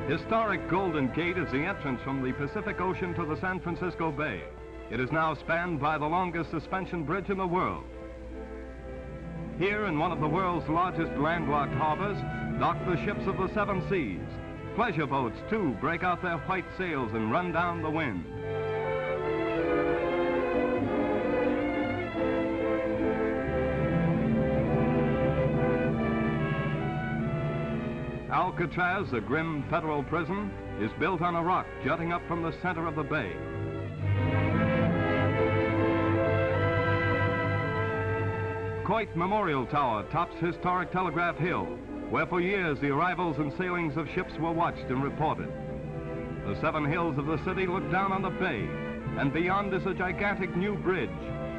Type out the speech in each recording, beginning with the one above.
Historic Golden Gate is the entrance from the Pacific Ocean to the San Francisco Bay. It is now spanned by the longest suspension bridge in the world. Here, in one of the world's largest landlocked harbors, dock the ships of the seven seas. Pleasure boats, too, break out their white sails and run down the wind. Alcatraz, a grim federal prison, is built on a rock jutting up from the center of the bay. Coit Memorial Tower tops historic Telegraph Hill, where for years the arrivals and sailings of ships were watched and reported. The seven hills of the city look down on the bay, and beyond is a gigantic new bridge,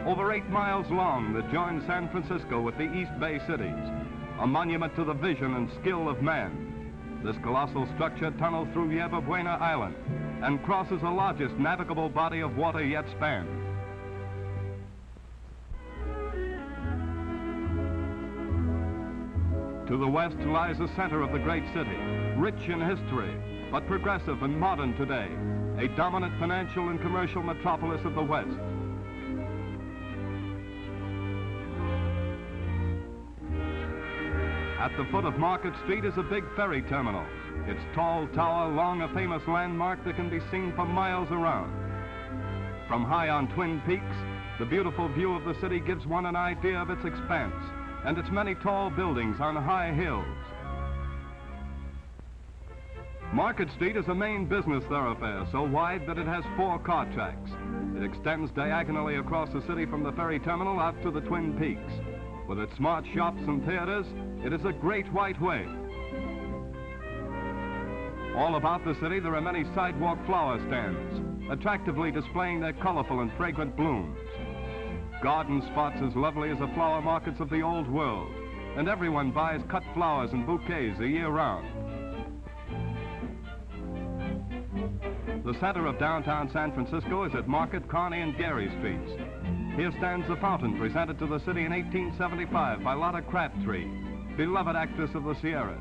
over 8 miles long, that joins San Francisco with the East Bay cities, a monument to the vision and skill of man. This colossal structure tunnels through Yerba Buena Island and crosses the largest navigable body of water yet spanned. To the west lies the center of the great city, rich in history, but progressive and modern today, a dominant financial and commercial metropolis of the West. At the foot of Market Street is a big ferry terminal, its tall tower long a famous landmark that can be seen for miles around. From high on Twin Peaks, the beautiful view of the city gives one an idea of its expanse and its many tall buildings on high hills. Market Street is a main business thoroughfare so wide that it has 4 car tracks. It extends diagonally across the city from the ferry terminal out to the Twin Peaks. With its smart shops and theaters, it is a great white way. All about the city, there are many sidewalk flower stands, attractively displaying their colorful and fragrant blooms. Garden spots as lovely as the flower markets of the old world, and everyone buys cut flowers and bouquets a year round. The center of downtown San Francisco is at Market, Kearny, and Gary Streets. Here stands the fountain presented to the city in 1875 by Lotta Crabtree, beloved actress of the Sierras.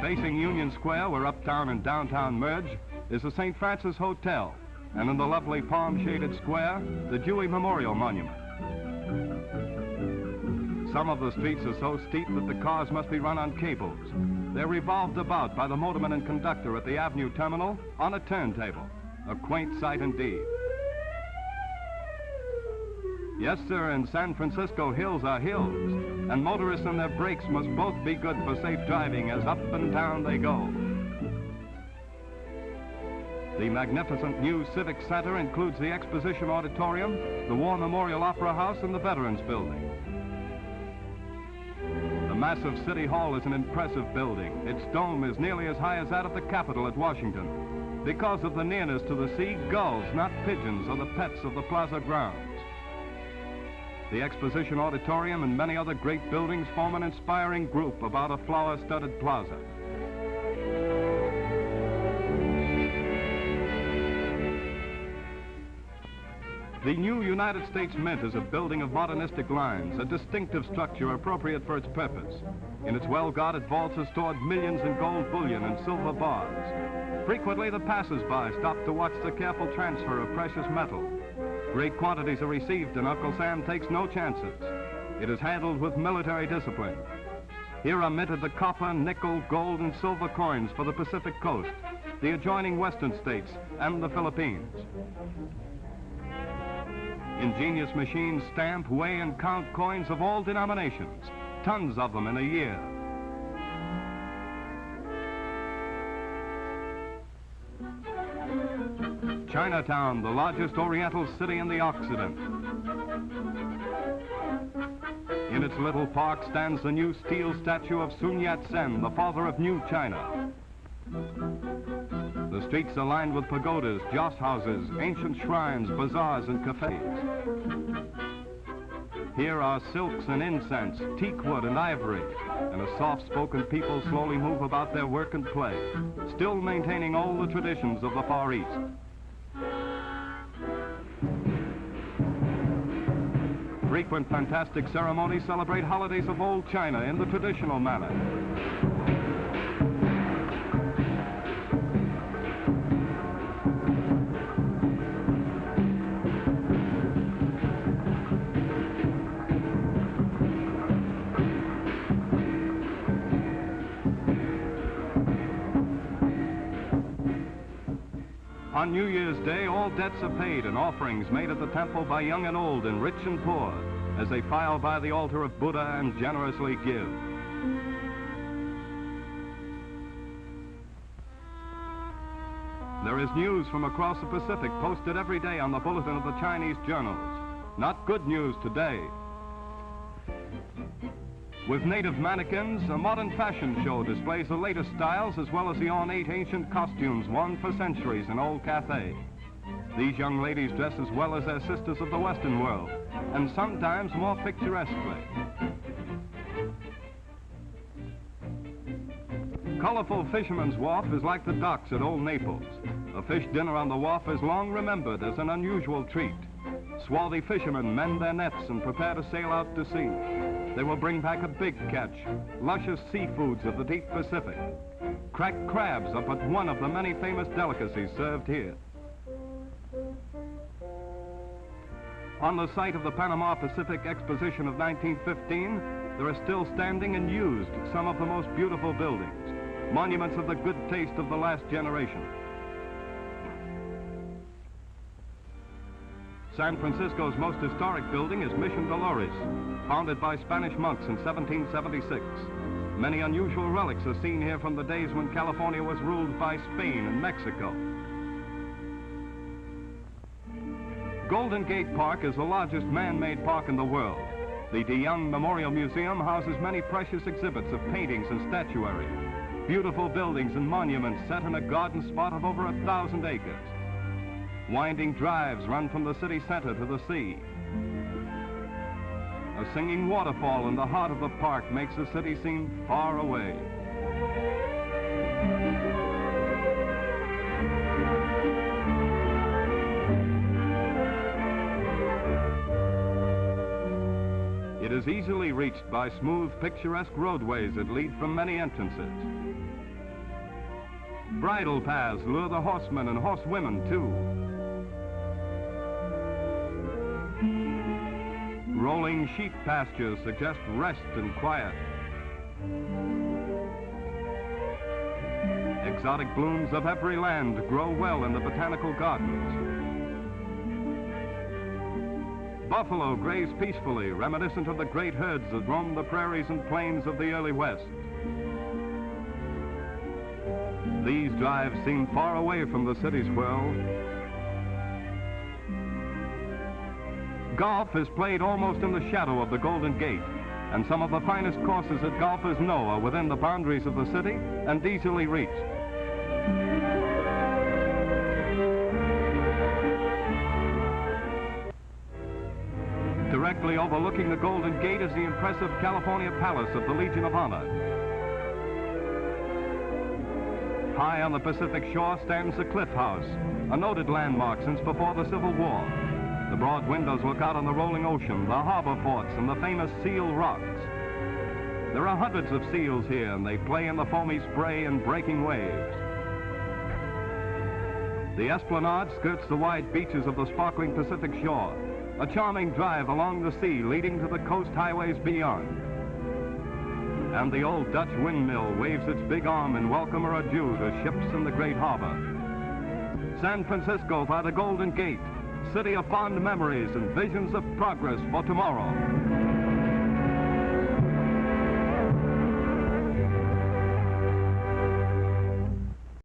Facing Union Square, where uptown and downtown merge, is the St. Francis Hotel, and in the lovely palm-shaded square, the Dewey Memorial Monument. Some of the streets are so steep that the cars must be run on cables. They're revolved about by the motorman and conductor at the Avenue Terminal on a turntable. A quaint sight indeed. Yes, sir, in San Francisco, hills are hills, and motorists and their brakes must both be good for safe driving as up and down they go. The magnificent new Civic Center includes the Exposition Auditorium, the War Memorial Opera House, and the Veterans Building. The massive City Hall is an impressive building. Its dome is nearly as high as that of the Capitol at Washington. Because of the nearness to the sea, gulls, not pigeons, are the pets of the plaza grounds. The Exposition Auditorium and many other great buildings form an inspiring group about a flower-studded plaza. The new United States Mint is a building of modernistic lines, a distinctive structure appropriate for its purpose. In its well-guarded vaults are stored millions in gold bullion and silver bars. Frequently, the passers-by stop to watch the careful transfer of precious metal. Great quantities are received, and Uncle Sam takes no chances. It is handled with military discipline. Here are minted the copper, nickel, gold, and silver coins for the Pacific Coast, the adjoining western states, and the Philippines. Ingenious machines stamp, weigh, and count coins of all denominations, tons of them in a year. Chinatown, the largest Oriental city in the Occident. In its little park stands the new steel statue of Sun Yat-sen, the father of New China. The streets are lined with pagodas, joss houses, ancient shrines, bazaars, and cafes. Here are silks and incense, teak wood and ivory, and a soft-spoken people slowly move about their work and play, still maintaining all the traditions of the Far East. Frequent fantastic ceremonies celebrate holidays of old China in the traditional manner. On New Year's Day, all debts are paid and offerings made at the temple by young and old and rich and poor as they file by the altar of Buddha and generously give. There is news from across the Pacific posted every day on the bulletin of the Chinese journals. Not good news today. With native mannequins, a modern fashion show displays the latest styles as well as the ornate ancient costumes worn for centuries in old Cathay. These young ladies dress as well as their sisters of the Western world, and sometimes more picturesquely. Colorful Fisherman's Wharf is like the docks at Old Naples. A fish dinner on the wharf is long remembered as an unusual treat. Swarthy fishermen mend their nets and prepare to sail out to sea. They will bring back a big catch, luscious seafoods of the deep Pacific. Cracked crabs are but one of the many famous delicacies served here. On the site of the Panama Pacific Exposition of 1915, there are still standing and used some of the most beautiful buildings, monuments of the good taste of the last generation. San Francisco's most historic building is Mission Dolores, founded by Spanish monks in 1776. Many unusual relics are seen here from the days when California was ruled by Spain and Mexico. Golden Gate Park is the largest man-made park in the world. The DeYoung Memorial Museum houses many precious exhibits of paintings and statuary, beautiful buildings and monuments set in a garden spot of over 1,000 acres. Winding drives run from the city center to the sea. A singing waterfall in the heart of the park makes the city seem far away. It is easily reached by smooth, picturesque roadways that lead from many entrances. Bridle paths lure the horsemen and horsewomen too. Rolling sheep pastures suggest rest and quiet. Exotic blooms of every land grow well in the botanical gardens. Buffalo graze peacefully, reminiscent of the great herds that roamed the prairies and plains of the early West. These drives seem far away from the city's whirl. Golf is played almost in the shadow of the Golden Gate, and some of the finest courses that golfers know are within the boundaries of the city and easily reached. Directly overlooking the Golden Gate is the impressive California Palace of the Legion of Honor. High on the Pacific shore stands the Cliff House, a noted landmark since before the Civil War. The broad windows look out on the rolling ocean, the harbor forts, and the famous Seal Rocks. There are hundreds of seals here, and they play in the foamy spray and breaking waves. The Esplanade skirts the wide beaches of the sparkling Pacific shore, a charming drive along the sea leading to the coast highways beyond. And the old Dutch windmill waves its big arm in welcome or adieu to ships in the great harbor. San Francisco by the Golden Gate, city of fond memories and visions of progress for tomorrow.